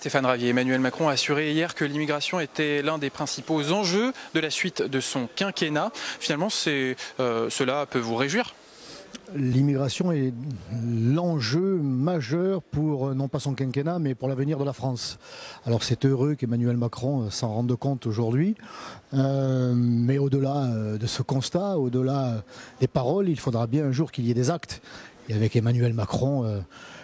Stéphane Ravier, Emmanuel Macron a assuré hier que l'immigration était l'un des principaux enjeux de la suite de son quinquennat. Finalement, cela peut vous réjouir? L'immigration est l'enjeu majeur pour, non pas son quinquennat, mais pour l'avenir de la France. Alors c'est heureux qu'Emmanuel Macron s'en rende compte aujourd'hui, mais au-delà de ce constat, au-delà des paroles, il faudra bien un jour qu'il y ait des actes. Et avec Emmanuel Macron,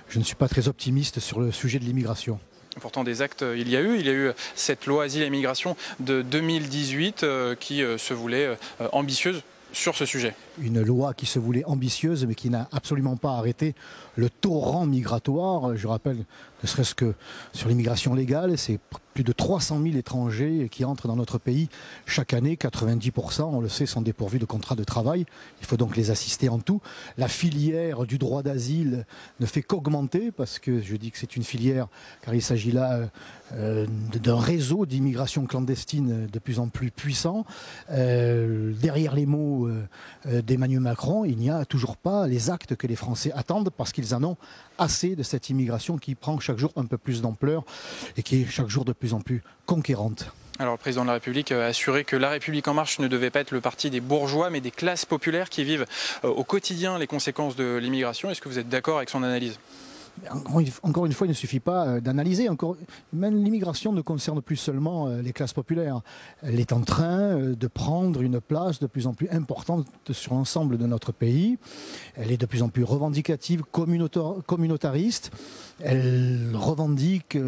je ne suis pas très optimiste sur le sujet de l'immigration. Pourtant, des actes, il y a eu cette loi Asile et Immigration de 2018 qui se voulait ambitieuse sur ce sujet. Une loi qui se voulait ambitieuse mais qui n'a absolument pas arrêté le torrent migratoire. Je rappelle, ne serait-ce que sur l'immigration légale, c'est plus de 300 000 étrangers qui entrent dans notre pays chaque année. 90%, on le sait, sont dépourvus de contrat de travail. Il faut donc les assister en tout. La filière du droit d'asile ne fait qu'augmenter, parce que je dis que c'est une filière car il s'agit là d'un réseau d'immigration clandestine de plus en plus puissant. Derrière les mots d'Emmanuel Macron, il n'y a toujours pas les actes que les Français attendent, parce qu'ils en ont assez de cette immigration qui prend chaque jour un peu plus d'ampleur et qui est chaque jour de plus en plus conquérante. Alors le président de la République a assuré que La République En Marche ne devait pas être le parti des bourgeois, mais des classes populaires qui vivent au quotidien les conséquences de l'immigration. Est-ce que vous êtes d'accord avec son analyse ? Encore une fois, il ne suffit pas d'analyser. Même l'immigration ne concerne plus seulement les classes populaires. Elle est en train de prendre une place de plus en plus importante sur l'ensemble de notre pays. Elle est de plus en plus revendicative, communautariste. Elle revendique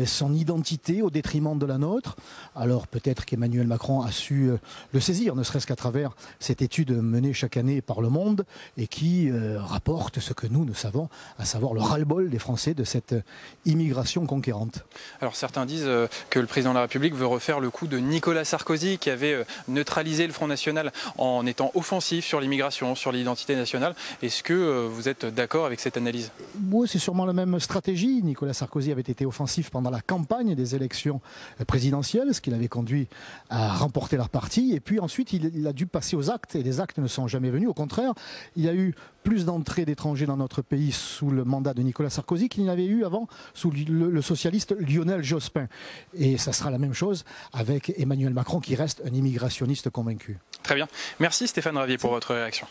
son identité au détriment de la nôtre. Alors peut-être qu'Emmanuel Macron a su le saisir, ne serait-ce qu'à travers cette étude menée chaque année par Le Monde et qui rapporte ce que nous savons, à savoir le ras-le-bol des Français de cette immigration conquérante. Alors certains disent que le président de la République veut refaire le coup de Nicolas Sarkozy, qui avait neutralisé le Front National en étant offensif sur l'immigration, sur l'identité nationale. Est-ce que vous êtes d'accord avec cette analyse ? Oui, c'est sûrement la même stratégie. Nicolas Sarkozy avait été offensif pendant la campagne des élections présidentielles, ce qui l'avait conduit à remporter leur parti. Et puis ensuite, il a dû passer aux actes, et les actes ne sont jamais venus. Au contraire, il y a eu plus d'entrées d'étrangers dans notre pays sous le mandat de Nicolas Sarkozy qu'il n'y avait eu avant sous le socialiste Lionel Jospin. Et ça sera la même chose avec Emmanuel Macron, qui reste un immigrationniste convaincu. Très bien. Merci Stéphane Ravier pour votre réaction.